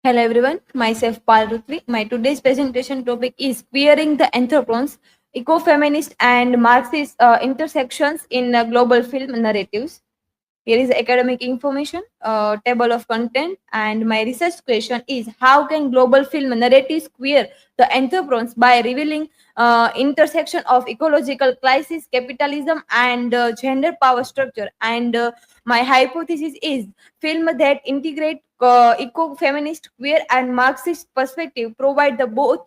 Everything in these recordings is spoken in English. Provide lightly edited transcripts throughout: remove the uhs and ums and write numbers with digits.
Hello everyone, myself Parvati. My today's presentation topic is queering the anthropons, ecofeminist and Marxist intersections in global film narratives. Here is academic information, table of content, and my research question is how can global film narratives queer the anthropons by revealing intersection of ecological crisis, capitalism, and gender power structure. And my hypothesis is film that integrate eco-feminist, queer, and Marxist perspective provide the both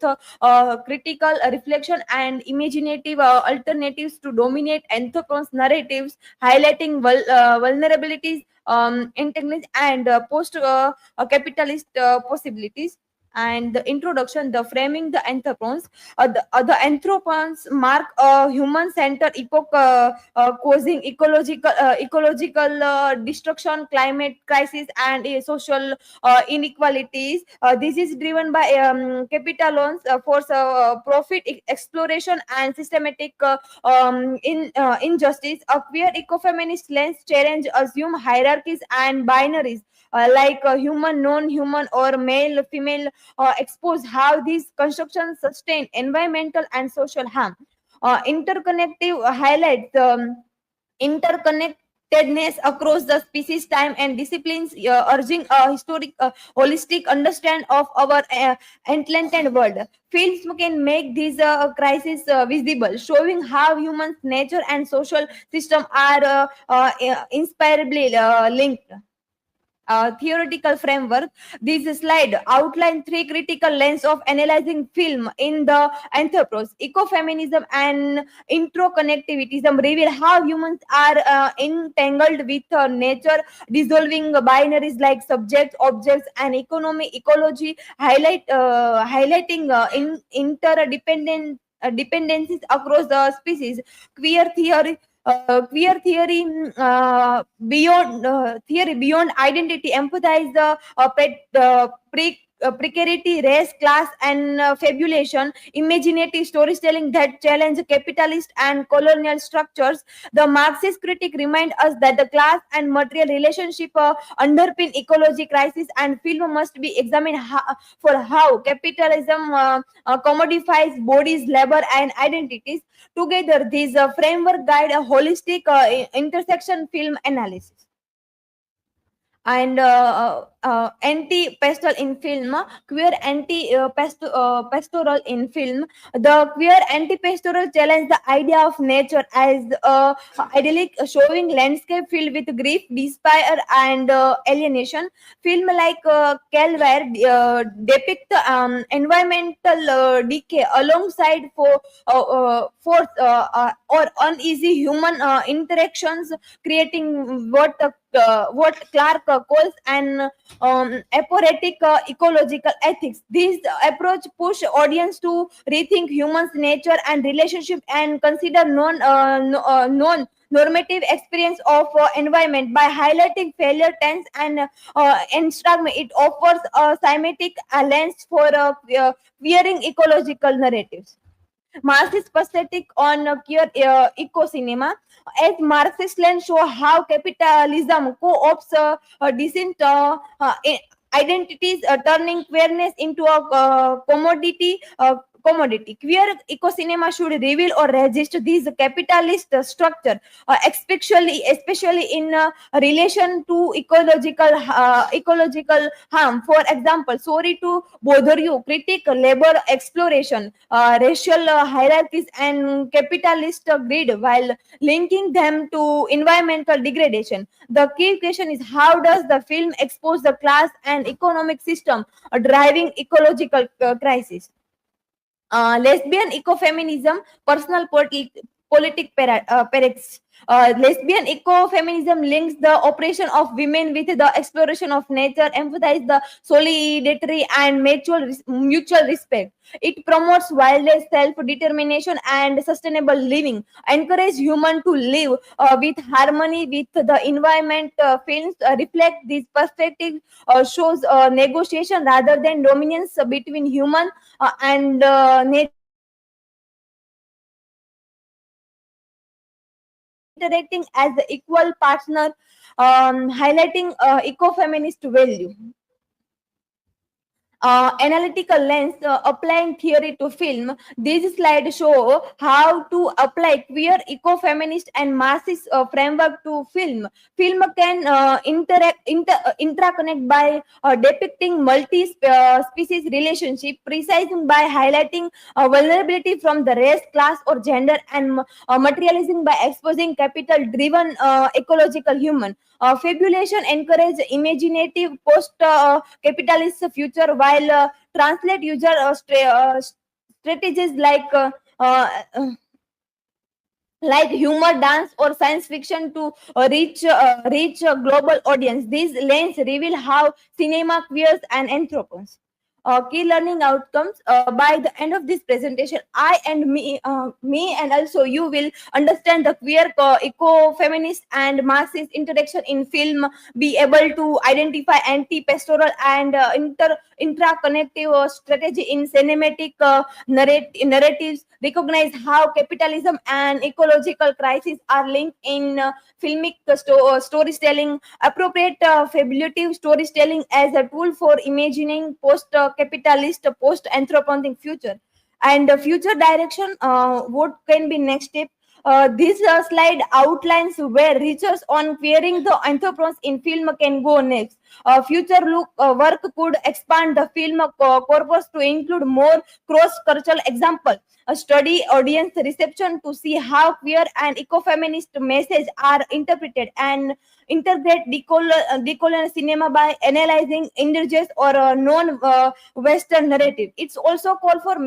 critical reflection and imaginative alternatives to dominate anthropons narratives highlighting vulnerabilities, intelligence, and post-capitalist possibilities. And the introduction, the framing the anthropons. The anthropons mark a human-centered epoch causing ecological destruction, climate crisis, and social inequalities. This is driven by capitalons for profit exploration and systematic injustice. A queer ecofeminist lens challenge assume hierarchies and binaries like human, non-human, or male, female, expose how these constructions sustain environmental and social harm. Interconnective highlights interconnectedness across the species, time, and disciplines, urging a historic, holistic understand of our enlightened world. Films can make these crises visible, showing how humans, nature, and social system are inseparably linked. Theoretical framework. This slide outline three critical lens of analyzing film in the anthropos, ecofeminism, and interconnectivitism reveal how humans are entangled with nature, dissolving binaries like subjects, objects, and economy, ecology, highlighting dependencies across the species. Queer theory queer theory beyond theory beyond identity empathize the precarity, race, class, and fabulation, imaginative storytelling that challenge capitalist and colonial structures. The Marxist critic remind us that the class and material relationship underpin ecology crisis, and film must be examined for how capitalism commodifies bodies, labor, and identities. Together, these framework guide a holistic intersection film analysis. And anti-pastoral in film, queer anti-pastoral in film. The queer anti-pastoral challenge the idea of nature as idyllic, showing landscape filled with grief, despair, and alienation. Film like Calvary depict environmental decay alongside force or uneasy human interactions, creating what Clark calls an aphoretic ecological ethics. This approach push audience to rethink humans' nature and relationship and consider non-normative experience of environment by highlighting failure, tense, and struggle. It offers a thematic lens for queering ecological narratives. Marxist perspective on queer eco-cinema. As Marxist lens show how capitalism co-opts decent identities, turning queerness into a commodity. Queer eco-cinema should reveal or resist this capitalist structure, especially in relation to ecological harm. For example, sorry to bother you, critique labor exploration, racial hierarchies, and capitalist greed while linking them to environmental degradation. The key question is how does the film expose the class and economic system driving ecological crisis? Lesbian ecofeminism, personal politics. Lesbian ecofeminism links the oppression of women with the exploration of nature, emphasize the solidarity and mutual respect. It promotes wildlife self-determination and sustainable living, encourage human to live with harmony with the environment. Films reflect this perspective, shows negotiation rather than dominance between human and nature, interacting as the equal partner, highlighting ecofeminist value. analytical lens applying theory to film. These slides show how to apply queer, ecofeminist, and Marxist framework to film. Film can interconnect by depicting multi-species relationship, precising by highlighting vulnerability from the race, class, or gender, and materializing by exposing capital-driven ecological human. Fabulation encourage imaginative post-capitalist future while translate user strategies uh, uh, like humor, dance, or science fiction to reach a global audience. These lanes reveal how cinema, queers, and anthropons. Key learning outcomes. By the end of this presentation, me and also you will understand the queer, eco-feminist, and Marxist interaction in film. Be able to identify anti-pastoral and intraconnective strategy in cinematic narratives, recognize how capitalism and ecological crisis are linked in filmic storytelling, appropriate fabulative storytelling as a tool for imagining post-capitalist, post-anthropomorphic future. And the future direction, what can be next step? This slide outlines where research on queering the anthropons in film can go next. Future work could expand the film corpus to include more cross-cultural example, a study audience reception to see how queer and ecofeminist messages are interpreted, and integrate decolonial cinema by analyzing indigenous or non-Western narrative. It's also called for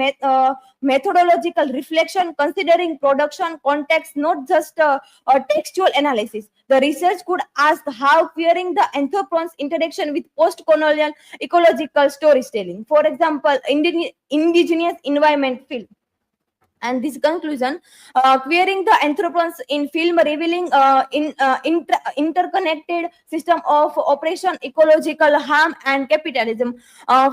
methodological reflection, considering production context, not just textual analysis. The research could ask how queering the anthropons interaction with post-colonial ecological storytelling. For example, indigenous environment film. And this conclusion, queering the anthropons in film revealing interconnected system of operation, ecological harm, and capitalism.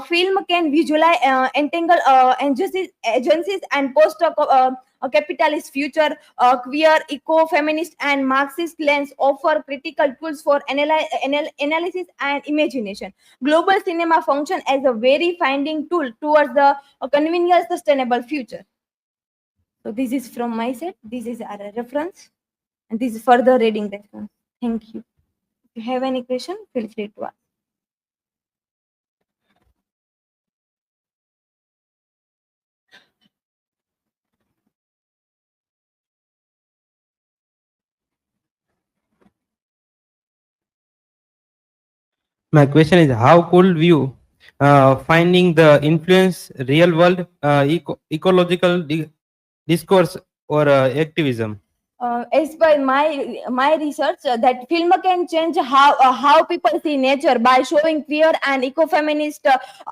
Film can visualize entangle agencies and post a capitalist future. Queer, eco-feminist, and Marxist lens offer critical tools for analysis and imagination. Global cinema function as a very finding tool towards the convenient sustainable future. So this is from my side. This is our reference, and this is further reading reference. Thank you. If you have any question, feel free to ask. My question is, how could you finding the influence real world ecological discourse or activism? As per my research, that film can change how people see nature by showing queer and ecofeminist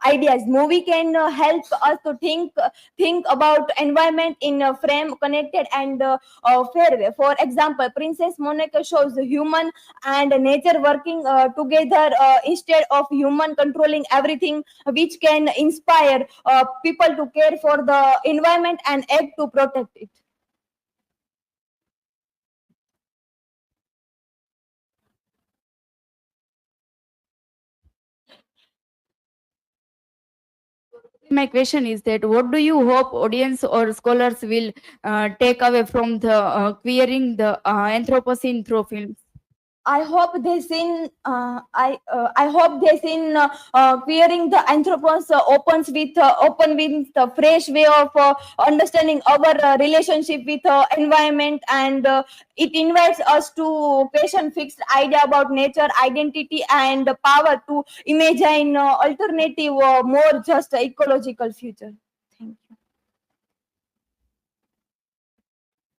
ideas. Movie can help us to think about environment in a frame connected and fair way. For example, Princess Monaco shows human and nature working together instead of human controlling everything, which can inspire people to care for the environment and act to protect it. My question is that what do you hope audience or scholars will take away from the queering the Anthropocene through films? I hope they seen. I hope they seen queering the anthropos open with the fresh way of understanding our relationship with environment, and it invites us to question fixed idea about nature, identity, and the power to imagine alternative, more just ecological future.